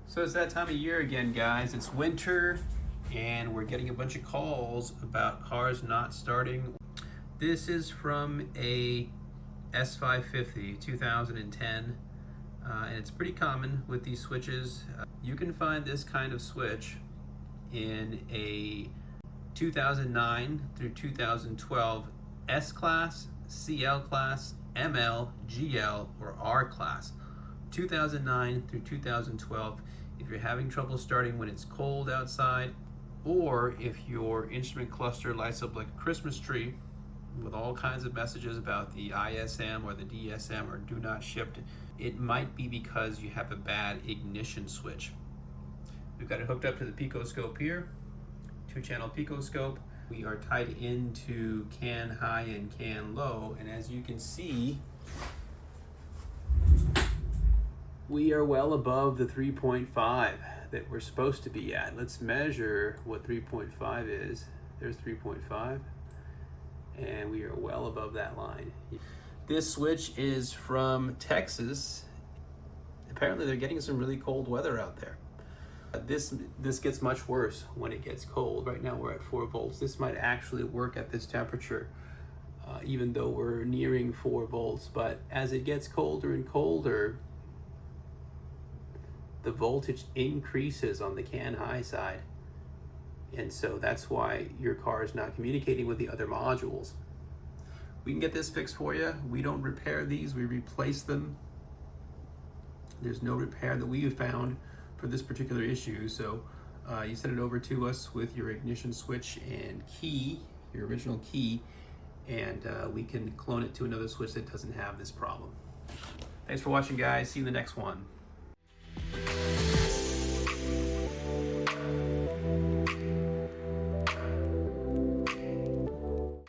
So it's that time of year again, guys. It's winter and we're getting a bunch of calls about cars not starting. This is from a S550 2010 and it's pretty common with these switches. You can find this kind of switch in a 2009 through 2012 S-Class, CL-Class, ML, GL, or R-Class. 2009 through 2012, if you're having trouble starting when it's cold outside, or if your instrument cluster lights up like a Christmas tree with all kinds of messages about the ISM or the DSM or do not ship, it might be because you have a bad ignition switch. We've got it hooked up to the picoscope here, 2-channel picoscope. We are tied into can high and can low, and as you can see, we are well above the 3.5 that we're supposed to be at. Let's measure what 3.5 is. There's 3.5, and we are well above that line. This switch is from Texas. Apparently they're getting some really cold weather out there. This gets much worse when it gets cold. Right now we're at 4 volts. This might actually work at this temperature, even though we're nearing 4 volts. But as it gets colder and colder, the voltage increases on the can high side. And so that's why your car is not communicating with the other modules. We can get this fixed for you. We don't repair these, we replace them. There's no repair that we have found for this particular issue. So you send it over to us with your ignition switch and key, your original key, and we can clone it to another switch that doesn't have this problem. Thanks for watching, guys. See you in the next one.